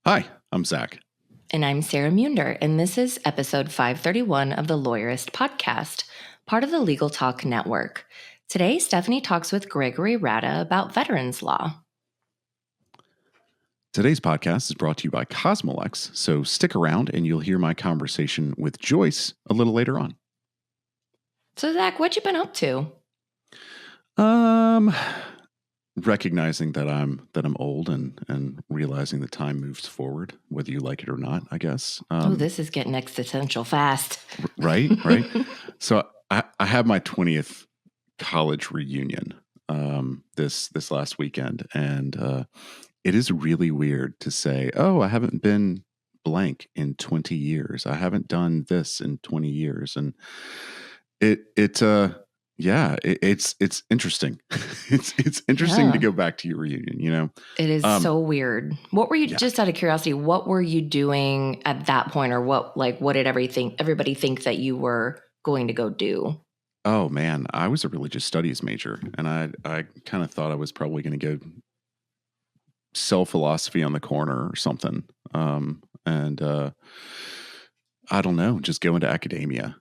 Hi, I'm Zach. And I'm Sarah Munder, and this is episode 531 of the Lawyerist podcast, part of the Legal Talk Network. Today, Stephanie talks with Gregory Rada about veterans law. Today's podcast is brought to you by CosmoLex, so stick around and you'll hear my conversation with Joyce a little later on. So, Zach, what you been up to? Recognizing that I'm old and realizing that time moves forward, whether you like it or not, I guess. This is getting existential fast. Right. So I have my 20th college reunion this last weekend, and it is really weird to say, oh, I haven't been blank in 20 years. I haven't done this in 20 years. And it's interesting. It's interesting to go back to your reunion, you know? It is so weird. What were you, just out of curiosity, what were you doing at that point, or what did everybody think that you were going to go do? Oh man, I was a religious studies major, and I kind of thought I was probably going to go sell philosophy on the corner or something. And I don't know, just go into academia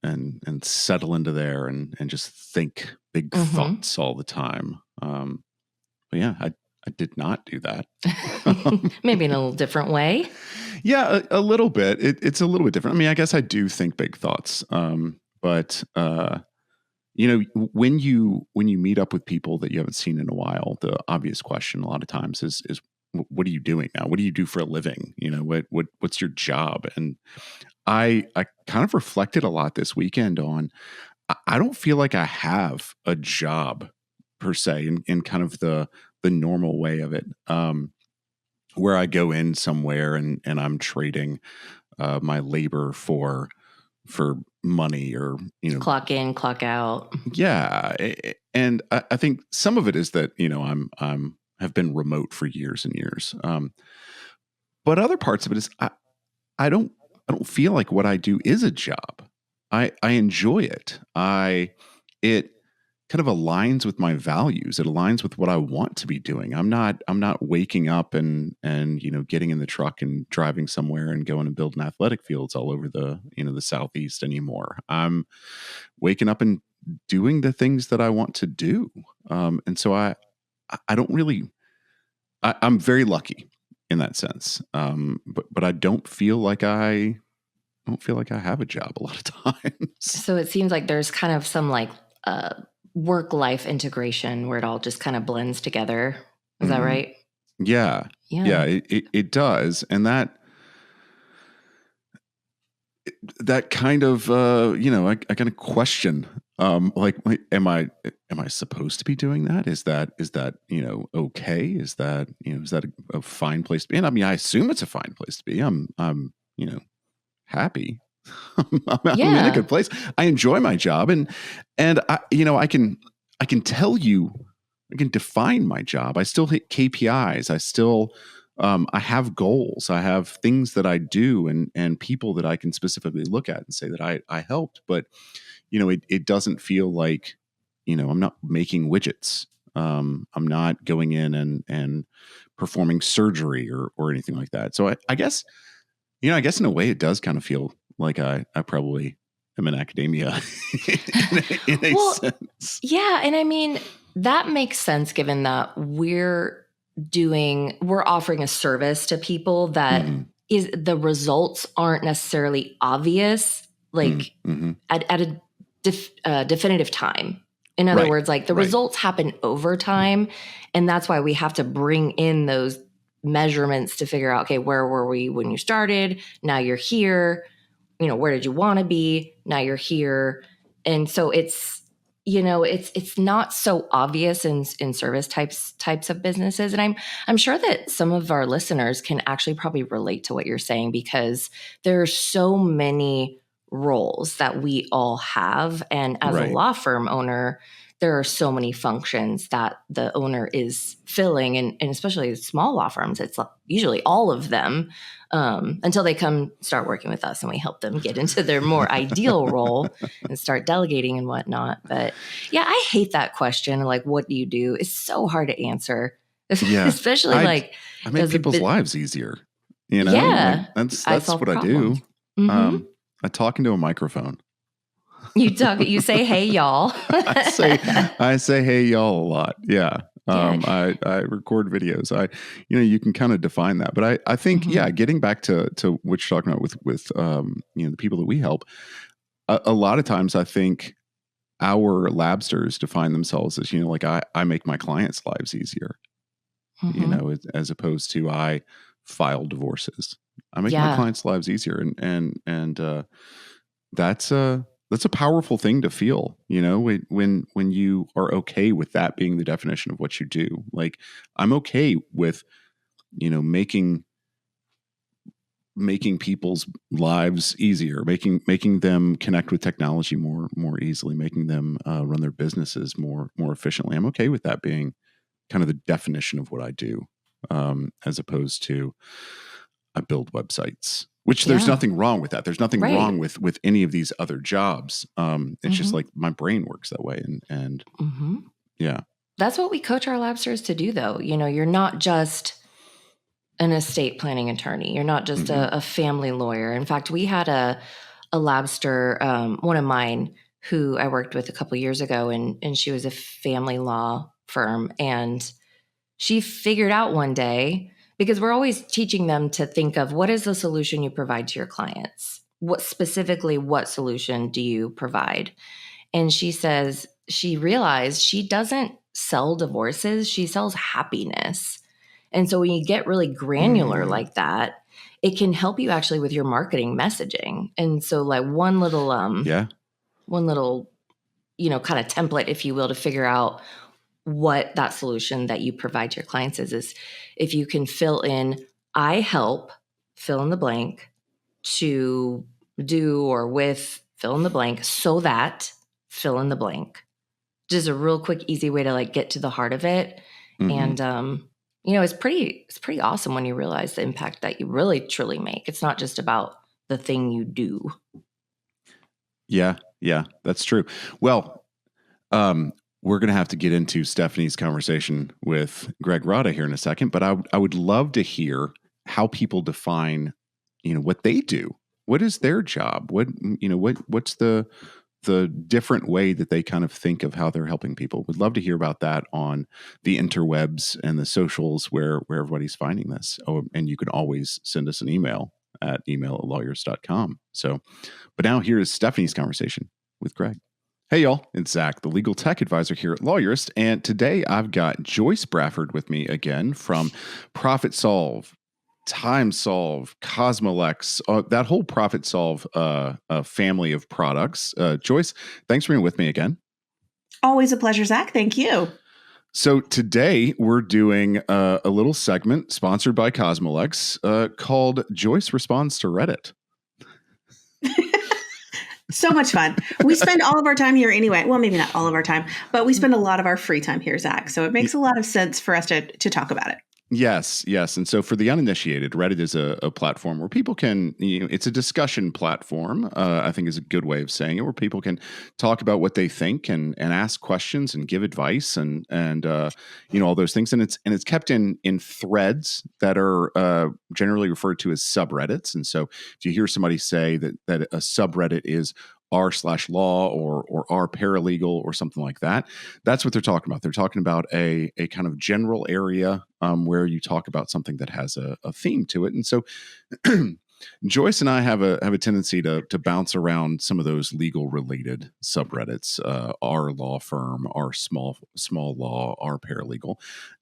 and settle into there and just think big thoughts all the time. But yeah, I did not do that. Maybe in a little different way. Yeah, a little bit. It's a little bit different. I mean, I guess I do think big thoughts. But you know, when you meet up with people that you haven't seen in a while, the obvious question a lot of times is what are you doing now? What do you do for a living? You know, what's your job? And I kind of reflected a lot this weekend on I don't feel like I have a job per se in kind of the normal way of it. Where I go in somewhere and I'm trading my labor for money, or, you know, clock in, clock out. Yeah. And I think some of it is that, you know, I'm have been remote for years and years. But other parts of it is I don't feel like what I do is a job. I enjoy it. It kind of aligns with my values. It aligns with what I want to be doing. I'm not waking up and you know, getting in the truck and driving somewhere and going and building athletic fields all over the, you know, the Southeast anymore. I'm waking up and doing the things that I want to do. And so I don't really, I'm very lucky in that sense. But I don't feel like I have a job a lot of times. So it seems like there's kind of some work-life integration where it all just kind of blends together. Is that right? Yeah. It does. And that kind of, you know, I kind of question, like, am I supposed to be doing that? Is that, you know, okay? Is that, you know, is that a fine place to be? And I mean, I assume it's a fine place to be. I'm, you know, happy. I'm in a good place. I enjoy my job, and I, you know, I can tell you, I can define my job. I still hit KPIs. I still, I have goals. I have things that I do, and people that I can specifically look at and say that I helped. But, you know, it doesn't feel like, you know, I'm not making widgets. I'm not going in and performing surgery or anything like that. So I guess, you know, I guess in a way it does kind of feel like I probably am in academia in a sense. Yeah. And I mean, that makes sense given that we're offering a service to people that is, the results aren't necessarily obvious, like at a definitive time. In other words, like the results happen over time. And that's why we have to bring in those measurements to figure out, okay, where were we when you started? Now you're here. You know, where did you want to be? Now you're here. And so it's, you know, it's not so obvious in service types of businesses. And I'm sure that some of our listeners can actually probably relate to what you're saying, because there are so many roles that we all have. And as a law firm owner, there are so many functions that the owner is filling, and especially small law firms, it's usually all of them, until they come start working with us and we help them get into their more ideal role and start delegating and whatnot. But yeah, I hate that question. Like, what do you do? It's so hard to answer, especially I make people's lives easier. Like Yeah. I that's solve what I do. problems. Mm-hmm. I talk into a microphone. You say, hey, y'all. I say, hey, y'all a lot. Yeah. Yeah. I record videos. You can kind of define that, but I think, Mm-hmm. getting back to what you're talking about with the people that we help, a lot of times I think our labsters define themselves as, like I make my clients' lives easier, Mm-hmm. as opposed to I file divorces. I make my Yeah. clients' lives easier. And that's a powerful thing to feel, when you are okay with that being the definition of what you do. Like, I'm okay with, making people's lives easier, making them connect with technology more easily, making them run their businesses more efficiently. I'm okay with that being kind of the definition of what I do, as opposed to I build websites. Which, there's Yeah. nothing wrong with that. There's nothing Right. wrong with any of these other jobs. It's just Mm-hmm. like my brain works that way, and Mm-hmm. yeah. That's what we coach our labsters to do, though. You're not just an estate planning attorney. You're not just Mm-hmm. a family lawyer. In fact, we had a labster, one of mine, who I worked with a couple years ago, and she was a family law firm. And she figured out one day, because we're always teaching them to think of what is the solution you provide to your clients? What solution do you provide? And she says she realized she doesn't sell divorces, she sells happiness. And so when you get really granular Mm, like that, it can help you actually with your marketing messaging. And so like yeah. one little, kind of template, if you will, to figure out what that solution that you provide to your clients is if you can fill in, I help fill in the blank to do or with fill in the blank so that fill in the blank. Just a real quick, easy way to like get to the heart of it. Mm-hmm. And it's pretty awesome when you realize the impact that you really truly make. It's not just about the thing you do. Yeah. Yeah. That's true. Well, we're going to have to get into Stephanie's conversation with Greg Rada here in a second, but I would love to hear how people define, what they do. What is their job? What's the different way that they kind of think of how they're helping people? Would love to hear about that on the interwebs and the socials where everybody's finding this. Oh, and you can always send us an email at email@lawyerist.com. So, but now here is Stephanie's conversation with Greg. Hey, y'all. It's Zach, the legal tech advisor here at Lawyerist. And today I've got Joyce Brafford with me again from Profit Solve, Time Solve, CosmoLex, that whole Profit Solve family of products. Joyce, thanks for being with me again. Always a pleasure, Zach. Thank you. So today we're doing a little segment sponsored by CosmoLex called Joyce Responds to Reddit. So much fun. We spend all of our time here anyway. Well, maybe not all of our time, but we spend a lot of our free time here, Zach. So it makes a lot of sense for us to talk about it. Yes. And so for the uninitiated, Reddit is a platform where people can, it's a discussion platform, I think is a good way of saying it, where people can talk about what they think and ask questions and give advice and all those things. And it's kept in threads that are generally referred to as subreddits. And so if you hear somebody say that a subreddit is r/law or r paralegal or something like that, that's what they're talking about. They're talking about a kind of general area where you talk about something that has a theme to it. And so Joyce and I have a tendency to bounce around some of those legal related subreddits, our law firm, our small law, our paralegal,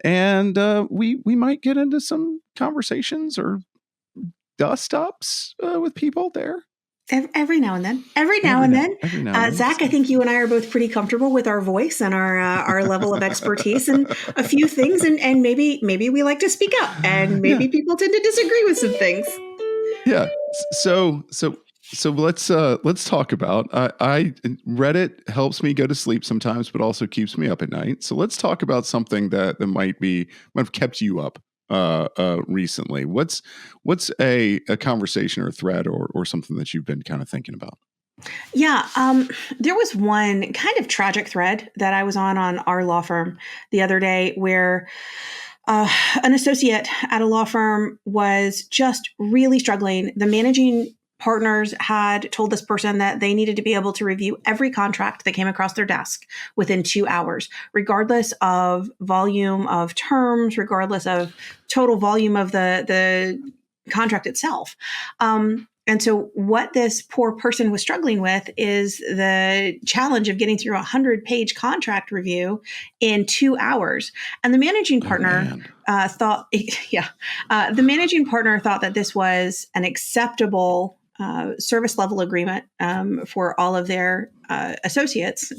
and we might get into some conversations or dust ups with people there. Every now and then. Every now and then. Zach, so. I think you and I are both pretty comfortable with our voice and our level of expertise and a few things. And maybe we like to speak up, and maybe people tend to disagree with some things. Yeah. So let's talk about I Reddit helps me go to sleep sometimes, but also keeps me up at night. So let's talk about something that might have kept you up recently. What's a conversation or a thread or something that you've been kind of thinking about? Yeah, there was one kind of tragic thread that I was on our law firm the other day where An associate at a law firm was just really struggling. The managing partners had told this person that they needed to be able to review every contract that came across their desk within 2 hours, regardless of volume of terms, regardless of total volume of the contract itself. And so what this poor person was struggling with is the challenge of getting through a 100-page contract review in 2 hours. And the managing partner thought, the managing partner thought that this was an acceptable service level agreement for all of their associates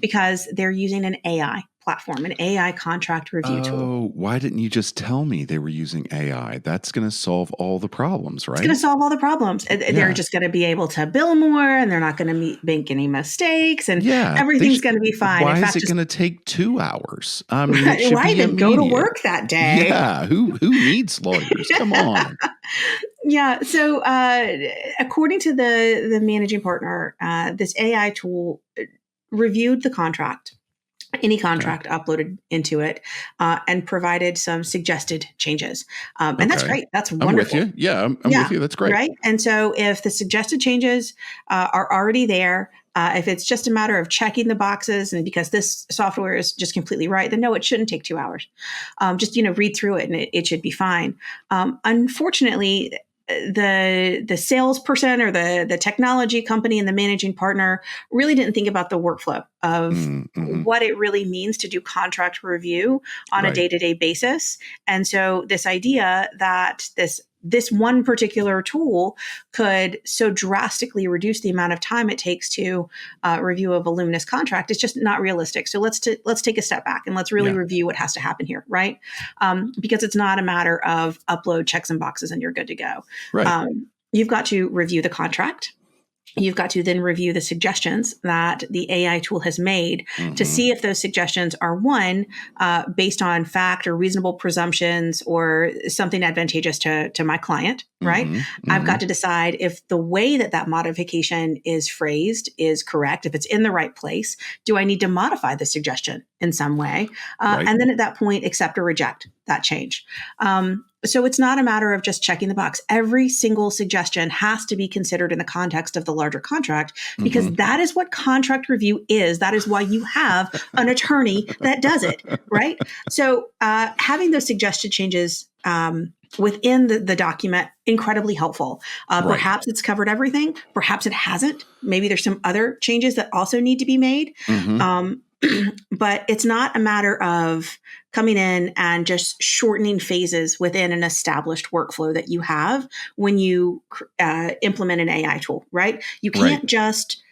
because they're using an AI platform, an AI contract review tool. Oh, why didn't you just tell me they were using AI? That's going to solve all the problems, right? It's going to solve all the problems. They're just going to be able to bill more, and they're not going to make any mistakes, and everything's going to be fine. Why is it going to take 2 hours? I mean, it should right, be and go to work that day. Yeah, who needs lawyers? Come on. Yeah. So, according to the managing partner, this AI tool reviewed the contract, any contract uploaded into it, and provided some suggested changes. And that's great. That's wonderful. I'm with you. Yeah, I'm with you. That's great. Right. And so if the suggested changes are already there, if it's just a matter of checking the boxes and because this software is just completely right, then no, it shouldn't take 2 hours. Just, read through it and it should be fine. Unfortunately, the salesperson or the technology company and the managing partner really didn't think about the workflow of what it really means to do contract review on a day-to-day basis. And so this idea that this one particular tool could so drastically reduce the amount of time it takes to review a voluminous contract is just not realistic. So let's take a step back and let's really review what has to happen here, right? Because it's not a matter of upload checks and boxes and you're good to go. Right. You've got to review the contract. You've got to then review the suggestions that the AI tool has made to see if those suggestions are one, based on fact or reasonable presumptions or something advantageous to my client, right? I've got to decide if the way that modification is phrased is correct, if it's in the right place. Do I need to modify the suggestion in some way? And then at that point, accept or reject that change. So it's not a matter of just checking the box. Every single suggestion has to be considered in the context of the larger contract because that is what contract review is. That is why you have an attorney that does it, right? So having those suggested changes within the document, incredibly helpful. Perhaps it's covered everything. Perhaps it hasn't. Maybe there's some other changes that also need to be made. But it's not a matter of coming in and just shortening phases within an established workflow that you have when you implement an AI tool, right? You can't just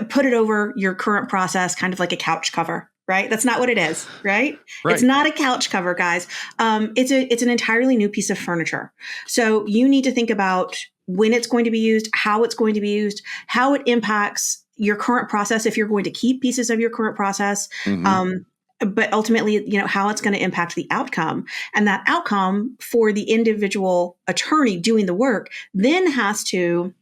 put it over your current process, kind of like a couch cover, right? That's not what it is, right? It's not a couch cover, guys. It's an entirely new piece of furniture. So you need to think about when it's going to be used, how it's going to be used, how it impacts your current process if you're going to keep pieces of your current process, but ultimately, how it's going to impact the outcome. And that outcome for the individual attorney doing the work then has to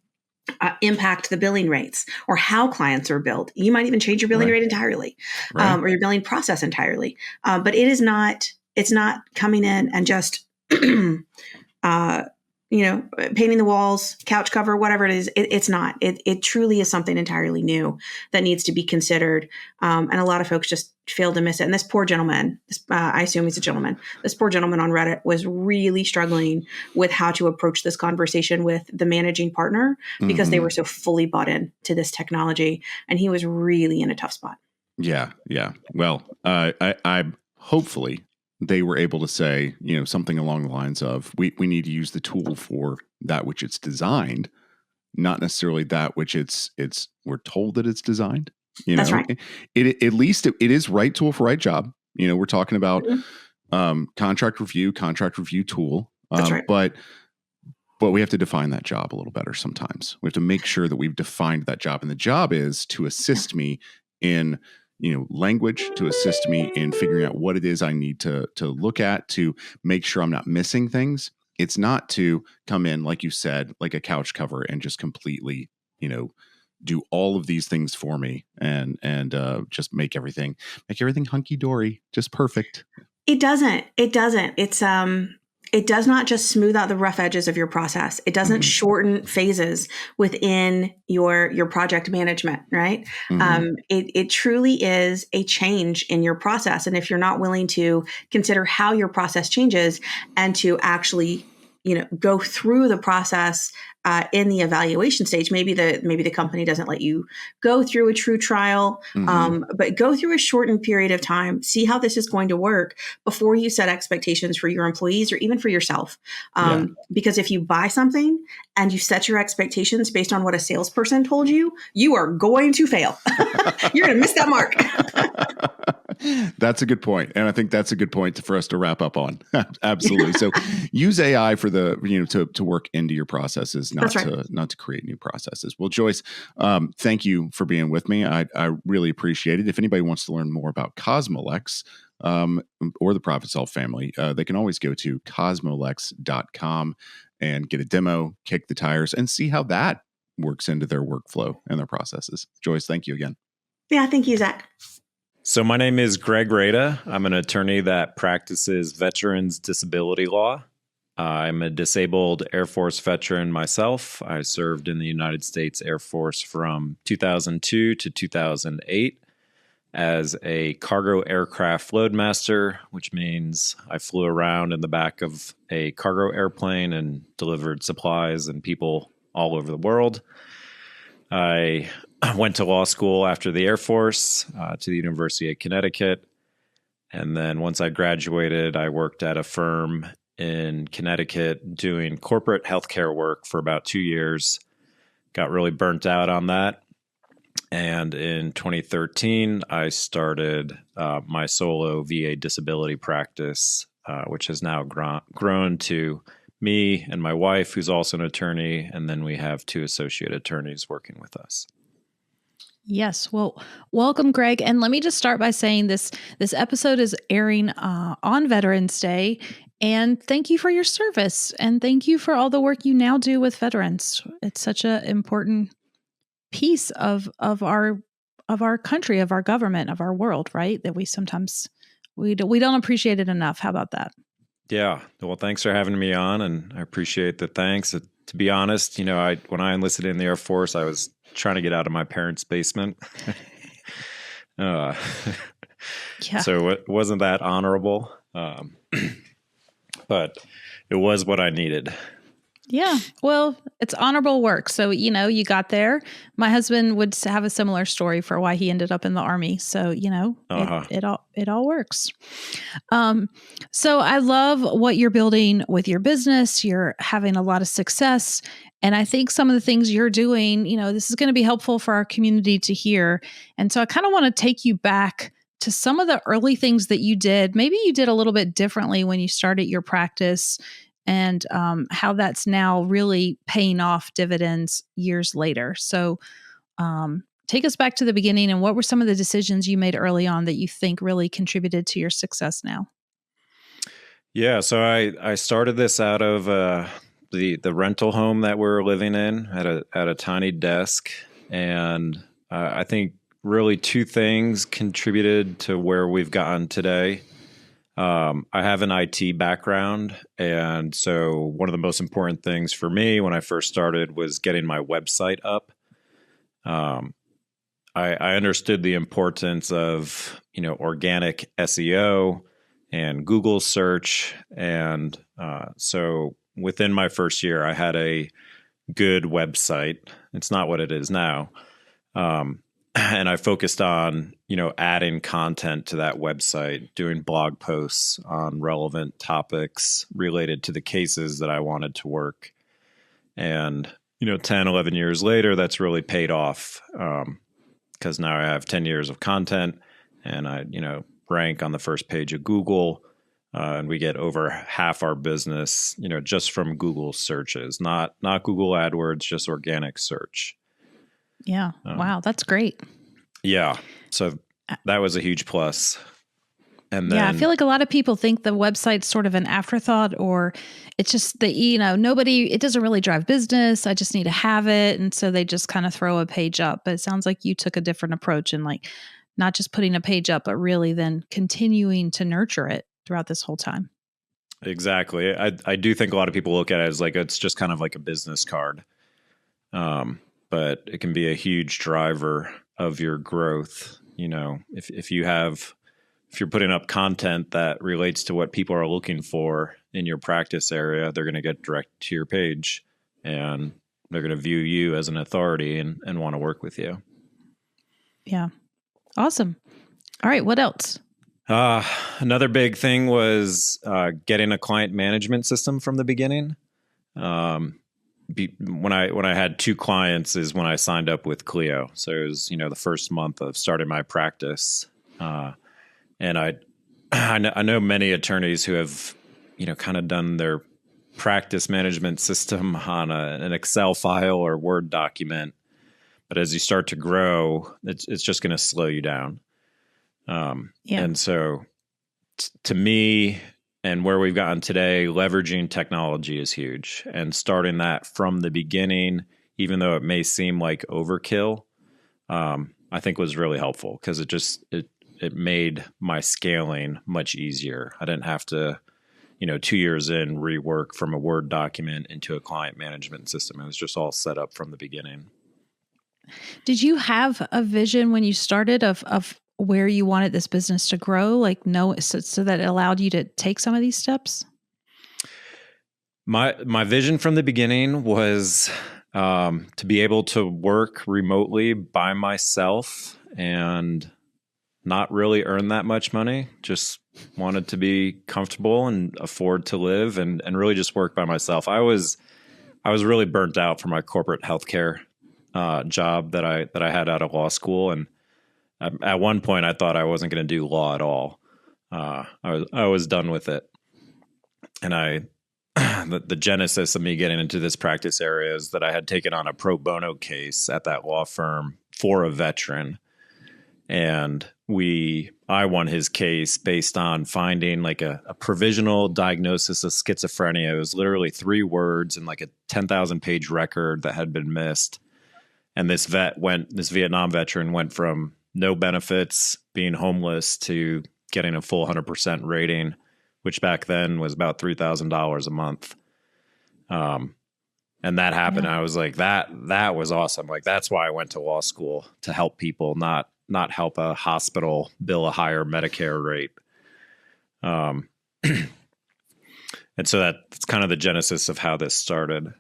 impact the billing rates or how clients are billed. You might even change your billing rate entirely, or your billing process entirely. But it's not coming in and just painting the walls, couch cover, whatever it is. It's not. It truly is something entirely new that needs to be considered. And a lot of folks just fail to miss it. And this poor gentleman, I assume he's a gentleman, this poor gentleman on Reddit was really struggling with how to approach this conversation with the managing partner because they were so fully bought in to this technology. And he was really in a tough spot. Yeah. Yeah. Well, I hopefully they were able to say, something along the lines of, we need to use the tool for that which it's designed, not necessarily that which we're told that it's designed. That's right. At least it is right tool for right job. We're talking about contract review tool. That's right. But we have to define that job a little better sometimes. We have to make sure that we've defined that job. And the job is to assist me in language, to assist me in figuring out what it is I need to look at to make sure I'm not missing things. It's not to come in, like you said, like a couch cover and just completely, do all of these things for me and just make everything hunky dory, just perfect. It doesn't. It does not just smooth out the rough edges of your process. It doesn't shorten phases within your project management, right? It truly is a change in your process. And if you're not willing to consider how your process changes and to actually, go through the process in the evaluation stage, maybe the company doesn't let you go through a true trial, but go through a shortened period of time, see how this is going to work before you set expectations for your employees or even for yourself. Because if you buy something and you set your expectations based on what a salesperson told you, you are going to fail. You're going to miss that mark. That's a good point. And I think that's a good point for us to wrap up on. Absolutely. So use AI for the, to work into your processes, not to create new processes. Well, Joyce, thank you for being with me. I really appreciate it. If anybody wants to learn more about CosmoLex, or the Profit Solve family, they can always go to CosmoLex.com and get a demo, kick the tires, and see how that works into their workflow and their processes. Joyce, thank you again. Yeah, thank you, Zach. So my name is Greg Rada. I'm an attorney that practices veterans disability law. I'm a disabled Air Force veteran myself. I served in the United States Air Force from 2002 to 2008 as a cargo aircraft loadmaster, which means I flew around in the back of a cargo airplane and delivered supplies and people all over the world. I went to law school after the Air Force to the University of Connecticut. And then once I graduated, I worked at a firm in Connecticut doing corporate healthcare work for about 2 years. Got really burnt out on that. And in 2013, I started my solo VA disability practice, which has now grown to me and my wife, who's also an attorney. And then we have 2 associate attorneys working with us. Yes. Well, welcome, Greg. And let me just start by saying this episode is airing on Veterans Day. And thank you for your service. And thank you for all the work you now do with veterans. It's such an important piece of our country, of our government, of our world, right? That we sometimes we don't appreciate it enough. How about that? Yeah. Well, thanks for having me on, and I appreciate the thanks. To be honest, when I enlisted in the Air Force, I was trying to get out of my parents' basement. Yeah. So it wasn't that honorable, but it was what I needed. Yeah. Well, it's honorable work. So, you got there. My husband would have a similar story for why he ended up in the Army. So, it all works. So I love what you're building with your business. You're having a lot of success. And I think some of the things you're doing, this is going to be helpful for our community to hear. And so I kind of want to take you back to some of the early things that you did. Maybe you did a little bit differently when you started your practice, and how that's now really paying off dividends years later. So take us back to the beginning, and what were some of the decisions you made early on that you think really contributed to your success now? Yeah, so I started this out of the rental home that we're living in at a tiny desk, and I think really 2 things contributed to where we've gotten today. I have an IT background, and so one of the most important things for me when I first started was getting my website up. I understood the importance of organic SEO and Google search, and so within my first year, I had a good website. It's not what it is now. And I focused on, adding content to that website, doing blog posts on relevant topics related to the cases that I wanted to work. And, 10, 11 years later, that's really paid off because now I have 10 years of content, and I, rank on the first page of Google. And we get over half our business, just from Google searches, not Google AdWords, just organic search. Yeah. Wow. That's great. Yeah. So that was a huge plus. And then, I feel like a lot of people think the website's sort of an afterthought, or it's just that, it doesn't really drive business. I just need to have it. And so they just kind of throw a page up. But it sounds like you took a different approach, and not just putting a page up, but really then continuing to nurture it throughout this whole time. Exactly. I do think a lot of people look at it as like it's just kind of like a business card, but it can be a huge driver of your growth. You know, if you're putting up content that relates to what people are looking for in your practice area, they're going to get direct to your page, and they're going to view you as an authority and want to work with you. Yeah. Awesome. All right. What else? Another big thing was getting a client management system from the beginning. When I had 2 clients is when I signed up with Clio. So it was, the first month of starting my practice. And I know many attorneys who have, kind of done their practice management system on an Excel file or Word document. But as you start to grow, it's just going to slow you down. And so to me, and where we've gotten today, leveraging technology is huge. And starting that from the beginning, even though it may seem like overkill, I think was really helpful because it made my scaling much easier. I didn't have to, 2 years in, rework from a Word document into a client management system. It was just all set up from the beginning. Did you have a vision when you started of where you wanted this business to grow, so that it allowed you to take some of these steps? My vision from the beginning was to be able to work remotely by myself and not really earn that much money. Just wanted to be comfortable and afford to live and really just work by myself. I was really burnt out from my corporate healthcare job that I had out of law school, and at one point I thought I wasn't going to do law at all. I was done with it, and the genesis of me getting into this practice area is that I had taken on a pro bono case at that law firm for a veteran, and I won his case based on finding like a provisional diagnosis of schizophrenia. It was literally 3 words and like a 10,000 page record that had been missed. And this Vietnam veteran went from no benefits, being homeless, to getting a full 100% rating, which back then was about $3,000 a month. And that happened. Yeah. I was like, that was awesome. Like, that's why I went to law school, to help people, not help a hospital bill a higher Medicare rate. And so that's kind of the genesis of how this started.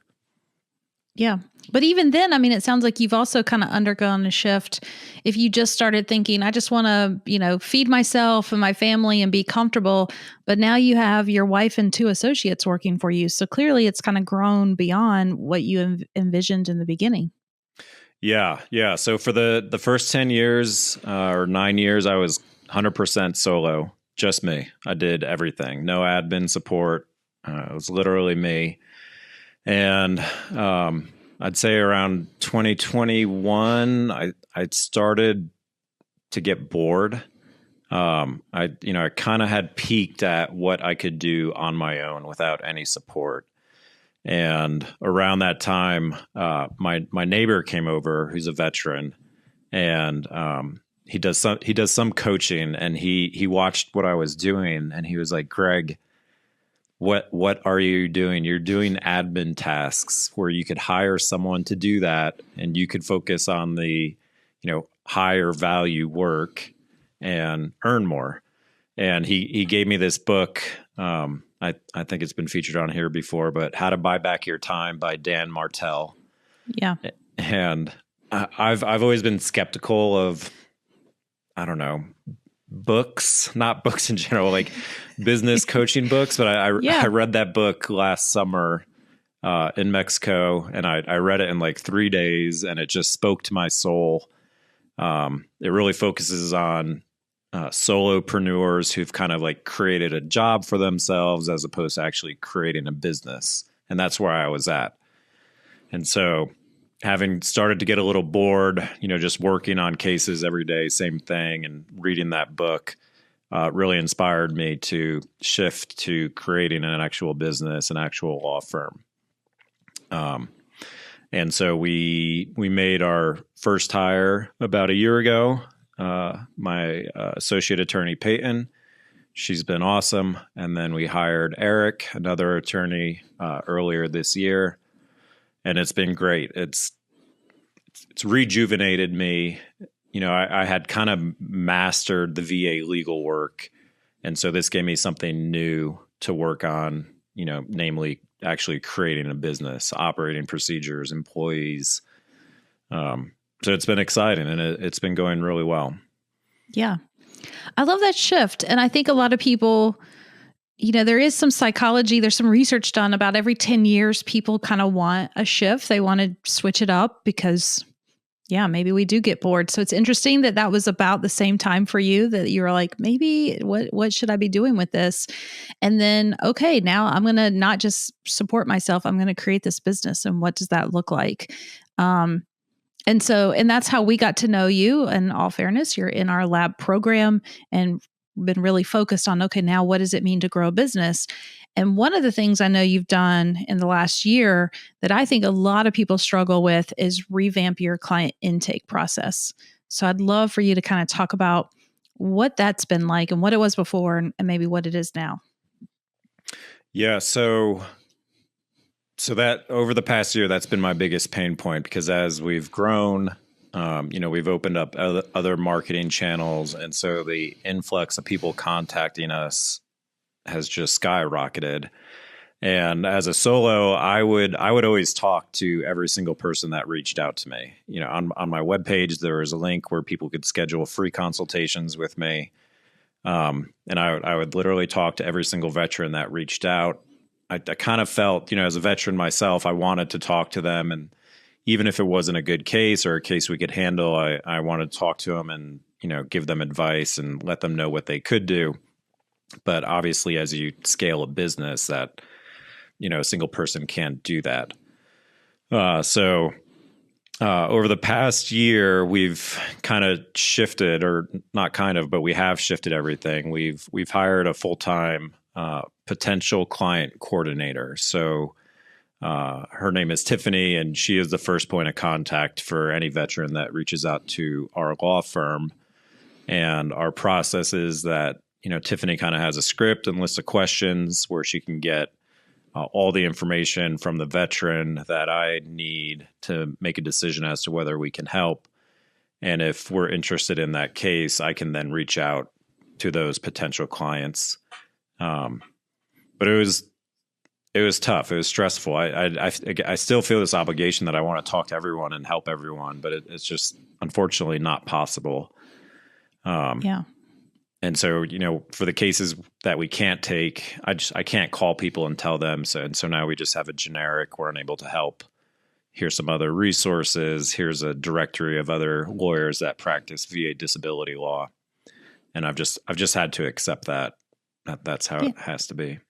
Yeah. But even then, I mean, it sounds like you've also kind of undergone a shift. If you just started thinking, I just want to, feed myself and my family and be comfortable, but now you have your wife and 2 associates working for you. So clearly it's kind of grown beyond what you envisioned in the beginning. Yeah. Yeah. So for the first 10 years or 9 years, I was 100% solo, just me. I did everything. No admin support. It was literally me. And I'd say around 2021, I started to get bored. I kind of had peaked at what I could do on my own without any support. And around that time, my neighbor came over, who's a veteran, and he does some coaching, and he watched what I was doing, and he was like, "Greg, what are you doing? You're doing admin tasks where you could hire someone to do that, and you could focus on the, higher value work and earn more." And he gave me this book. I think it's been featured on here before, but How to Buy Back Your Time by Dan Martell. Yeah. And I've always been skeptical of, I don't know, books, not books in general, like business coaching books. But I read that book last summer in Mexico, and I read it in like 3 days, and it just spoke to my soul. It really focuses on solopreneurs who've kind of like created a job for themselves as opposed to actually creating a business. And that's where I was at. And so having started to get a little bored, just working on cases every day, same thing, and reading that book really inspired me to shift to creating an actual business, an actual law firm. And so we made our first hire about a year ago. My associate attorney, Peyton, She's been awesome. And then we hired Eric, another attorney, earlier this year, and it's been great. It's rejuvenated me. I had kind of mastered the VA legal work, and so this gave me something new to work on. Namely, actually creating a business, operating procedures, employees. So it's been exciting, and it's been going really well. Yeah. I love that shift. And I think a lot of people, there is some psychology, there's some research done about every 10 years, people kind of want a shift. They want to switch it up because, maybe we do get bored. So it's interesting that was about the same time for you, that you were like, maybe what should I be doing with this? And then, okay, now I'm going to not just support myself, I'm going to create this business. And what does that look like? And that's how we got to know you. In all fairness, you're in our lab program and been really focused on, okay, now what does it mean to grow a business? And one of the things I know you've done in the last year that I think a lot of people struggle with is revamp your client intake process. So I'd love for you to kind of talk about what that's been like and what it was before and maybe what it is now. Yeah. So that over the past year, that's been my biggest pain point, because as we've grown, we've opened up other marketing channels. And so the influx of people contacting us has just skyrocketed. And as a solo, I would always talk to every single person that reached out to me. On my webpage, there was a link where people could schedule free consultations with me. And I would literally talk to every single veteran that reached out. I kind of felt, as a veteran myself, I wanted to talk to them. And even if it wasn't a good case or a case we could handle, I wanted to talk to them and, give them advice and let them know what they could do. But obviously, as you scale a business, that, a single person can't do that. So over the past year, we've kind of shifted, or not kind of, but we have shifted everything. We've hired a full-time potential client coordinator. So her name is Tiffany, and she is the first point of contact for any veteran that reaches out to our law firm. And our process is that, Tiffany kind of has a script and list of questions where she can get all the information from the veteran that I need to make a decision as to whether we can help. And if we're interested in that case, I can then reach out to those potential clients. But it was tough. It was stressful. I still feel this obligation that I want to talk to everyone and help everyone, but it's just unfortunately not possible. Yeah. And so, for the cases that we can't take, I can't call people and tell them. So now we just have a generic, we're unable to help. Here's some other resources. Here's a directory of other lawyers that practice VA disability law. And I've just had to accept that that's how it has to be.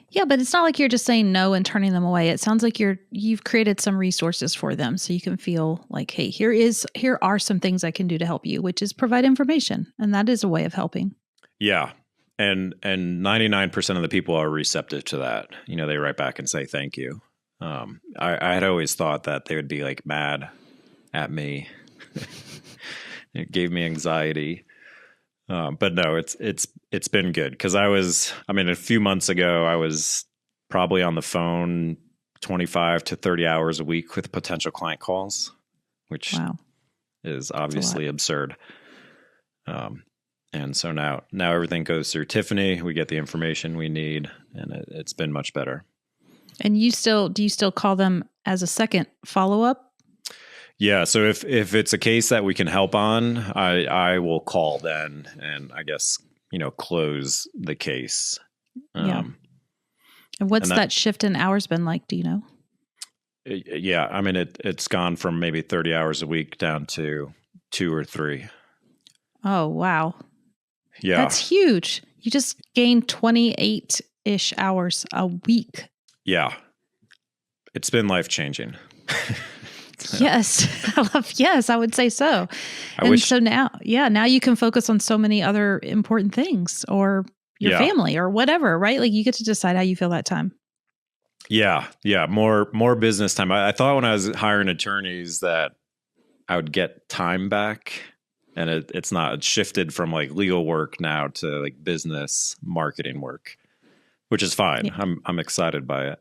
Yeah, but it's not like you're just saying no and turning them away. It sounds like you've created some resources for them, so you can feel like, hey, here are some things I can do to help you, which is provide information, and that is a way of helping. Yeah, and 99% of the people are receptive to that. They write back and say thank you. I had always thought that they would be like mad at me. It gave me anxiety. But no, it's been good, because a few months ago, I was probably on the phone 25 to 30 hours a week with potential client calls, which is obviously absurd. And so now everything goes through Tiffany. We get the information we need, and it's been much better. And do you still call them as a second follow-up? Yeah. So if it's a case that we can help on, I will call then and I guess, close the case. Yeah. And what's that shift in hours been like? Do you know? Yeah. It's gone from maybe 30 hours a week down to 2 or 3. Oh, wow. Yeah. That's huge. You just gained 28-ish hours a week. Yeah. It's been life-changing. Yes. Yes, I would say so. So now you can focus on so many other important things, or your family or whatever, right? Like you get to decide how you feel that time. Yeah. Yeah. More business time. I thought when I was hiring attorneys that I would get time back. And it's shifted from like legal work now to like business marketing work, which is fine. Yeah. I'm excited by it.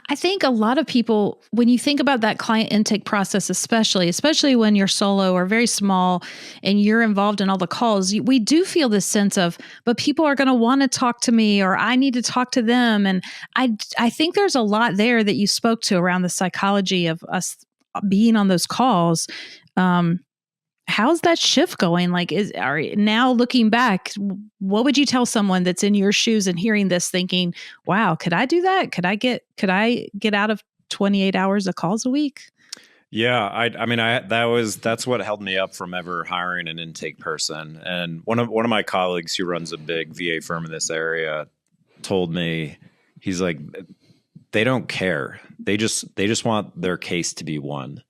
I think a lot of people, when you think about that client intake process, especially when you're solo or very small and you're involved in all the calls, we do feel this sense of, but people are going to want to talk to me, or I need to talk to them. And I think there's a lot there that you spoke to around the psychology of us being on those calls. How's that shift going? Like, now looking back, what would you tell someone that's in your shoes and hearing this thinking, wow, could I do that? Could I get out of 28 hours of calls a week? Yeah. That's what held me up from ever hiring an intake person. And one of my colleagues who runs a big VA firm in this area told me, he's like, they don't care. They just want their case to be won.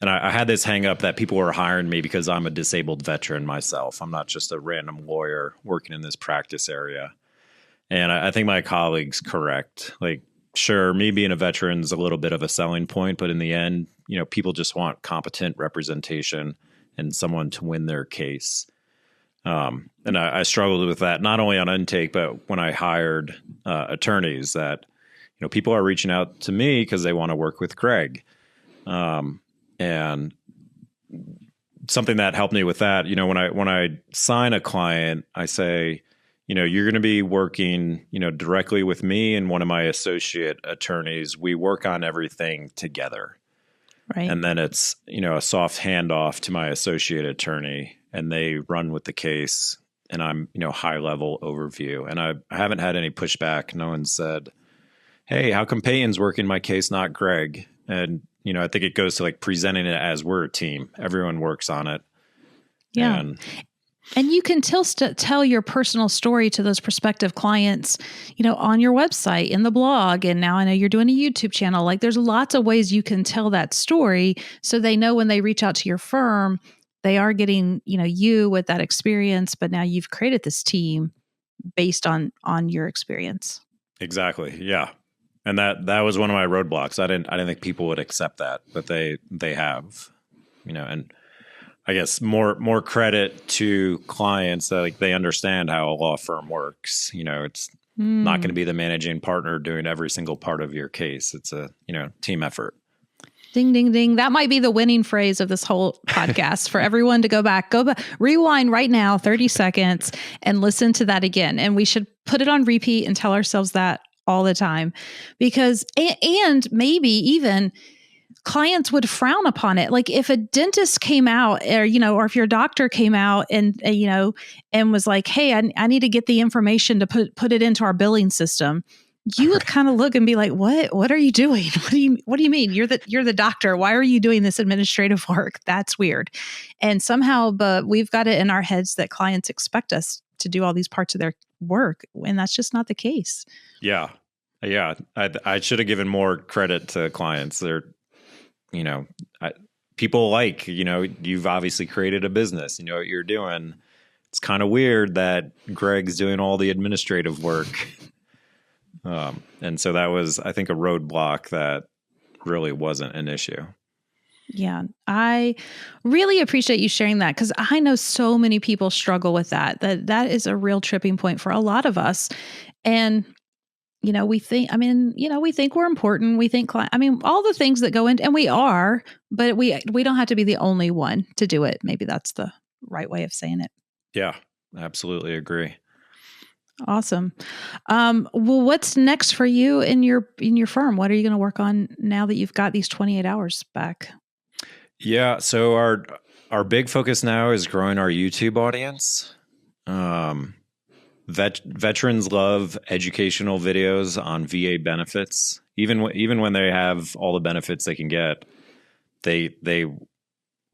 And I had this hang up that people were hiring me because I'm a disabled veteran myself. I'm not just a random lawyer working in this practice area. And I think my colleague's correct. Like, sure, me being a veteran is a little bit of a selling point, but in the end, people just want competent representation and someone to win their case. And I struggled with that, not only on intake, but when I hired attorneys, that, people are reaching out to me because they want to work with Greg. And something that helped me with that, when I sign a client, I say, you're going to be working, directly with me and one of my associate attorneys. We work on everything together. Right. And then it's, a soft handoff to my associate attorney, and they run with the case, and I'm, high level overview. And I haven't had any pushback. No one said, hey, how come Peyton's working my case, not Greg? And I think it goes to like presenting it as we're a team. Everyone works on it. Yeah. And you can tell your personal story to those prospective clients, on your website, in the blog. And now I know you're doing a YouTube channel. Like, there's lots of ways you can tell that story so they know when they reach out to your firm, they are getting, you with that experience, but now you've created this team based on your experience. Exactly. Yeah. And that was one of my roadblocks. I didn't think people would accept that, but they have, and I guess more credit to clients that like they understand how a law firm works. It's not going to be the managing partner doing every single part of your case. It's a, team effort. Ding, ding, ding. That might be the winning phrase of this whole podcast for everyone to go back, rewind right now, 30 seconds, and listen to that again. And we should put it on repeat and tell ourselves that all the time, because, and maybe even clients would frown upon it. Like, if a dentist came out, or, or if your doctor came out and, and was like, hey, I need to get the information to put it into our billing system. You would kind of look and be like, what are you doing? What do you mean? You're the doctor. Why are you doing this administrative work? That's weird. And somehow, but we've got it in our heads that clients expect us to do all these parts of their work, and that's just not the case. Yeah. I should have given more credit to clients. They're, people you've obviously created a business, you know what you're doing. It's kind of weird that Greg's doing all the administrative work. And so that was, I think, a roadblock that really wasn't an issue. Yeah, I really appreciate you sharing that, because I know so many people struggle with that is a real tripping point for a lot of us. And, we think we're important. We think, all the things that go into, and we are, but we don't have to be the only one to do it. Maybe that's the right way of saying it. Yeah, absolutely agree. Awesome. Well, what's next for you in your firm? What are you going to work on now that you've got these 28 hours back? Yeah. So our big focus now is growing our YouTube audience. Veterans love educational videos on VA benefits. Even when they have all the benefits they can get, they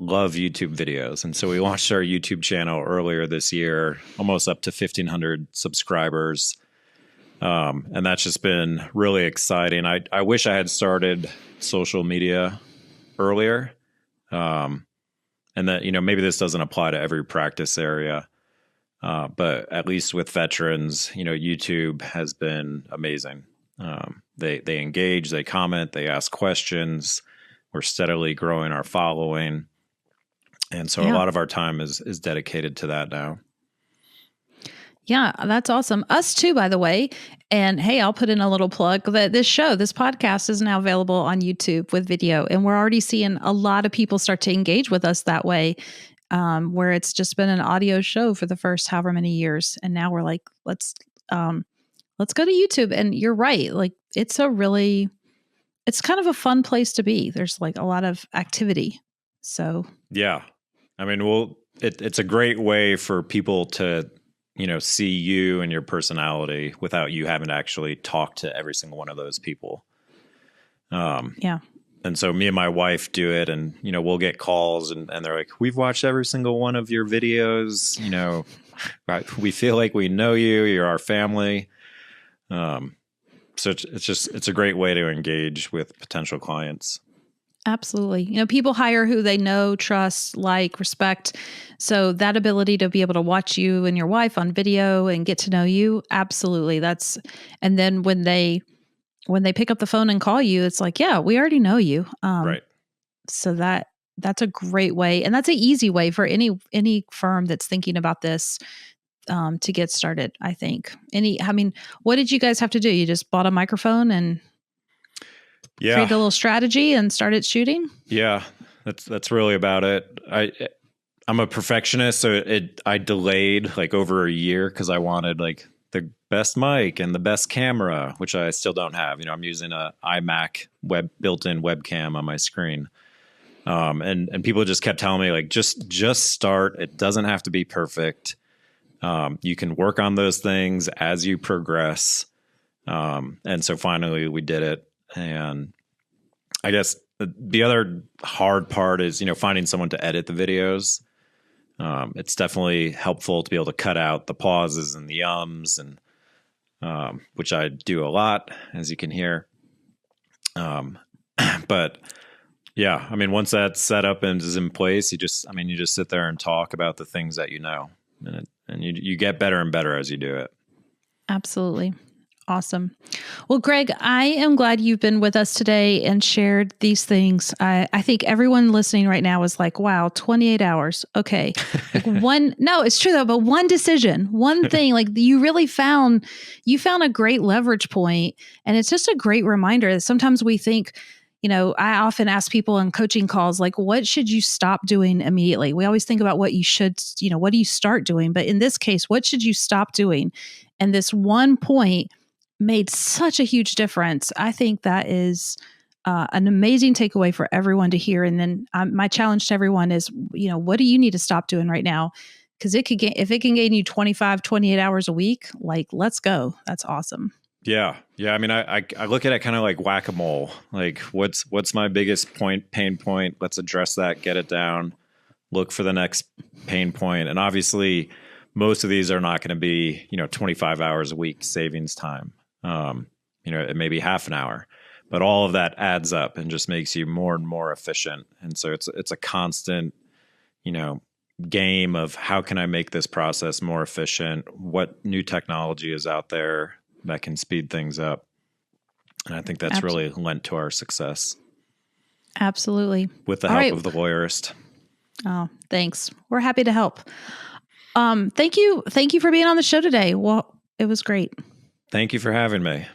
love YouTube videos. And so we launched our YouTube channel earlier this year, almost up to 1,500 subscribers. And that's just been really exciting. I wish I had started social media earlier. And that, maybe this doesn't apply to every practice area. But at least with veterans, YouTube has been amazing. They engage, they comment, they ask questions. We're steadily growing our following. And so a lot of our time is dedicated to that now. Yeah, that's awesome. Us too, by the way. And hey, I'll put in a little plug that this podcast is now available on YouTube with video. And we're already seeing a lot of people start to engage with us that way, where it's just been an audio show for the first however many years. And now we're like, let's go to YouTube. And you're right. Like it's kind of a fun place to be. There's like a lot of activity. So yeah, I mean, it's a great way for people to, see you and your personality without you having to actually talk to every single one of those people. Yeah. And so me and my wife do it, and, we'll get calls and they're like, we've watched every single one of your videos. Right? We feel like we know you, you're our family. So it's a great way to engage with potential clients. Absolutely. People hire who they know, trust, like, respect. So that ability to be able to watch you and your wife on video and get to know you, absolutely. And then when they pick up the phone and call you, it's like, yeah, we already know you. Right. So that's a great way. And that's an easy way for any firm that's thinking about this to get started, I think. What did you guys have to do? You just bought a microphone and create a little strategy and started shooting? Yeah, that's really about it. I'm a perfectionist, so I delayed like over a year because I wanted like the best mic and the best camera, which I still don't have. I'm using a iMac built-in webcam on my screen. And people just kept telling me like, just start. It doesn't have to be perfect. You can work on those things as you progress. And so finally we did it. And I guess the other hard part is, finding someone to edit the videos. It's definitely helpful to be able to cut out the pauses and the ums, and which I do a lot, as you can hear. But yeah, I mean, once that's set up and is in place, you just sit there and talk about the things that and you get better and better as you do it. Absolutely. Awesome. Well, Greg, I am glad you've been with us today and shared these things. I think everyone listening right now is like, wow, 28 hours. Okay. No, it's true though, but one decision, one thing, like you found a great leverage point. And it's just a great reminder that sometimes we think, I often ask people in coaching calls, like, what should you stop doing immediately? We always think about what you should, what do you start doing? But in this case, what should you stop doing? And this one point made such a huge difference. I think that is an amazing takeaway for everyone to hear. And then my challenge to everyone is, what do you need to stop doing right now? Because if it can gain you 25, 28 hours a week, like, let's go. That's awesome. Yeah. I mean, I look at it kind of like whack-a-mole. Like, what's my biggest pain point? Let's address that, get it down, look for the next pain point. And obviously, most of these are not going to be, 25 hours a week savings time. It may be half an hour, but all of that adds up and just makes you more and more efficient. And so it's a constant, game of how can I make this process more efficient? What new technology is out there that can speed things up? And I think that's really lent to our success. Absolutely. With the help of the Lawyerist. Oh, thanks. We're happy to help. Thank you for being on the show today. Well, it was great. Thank you for having me.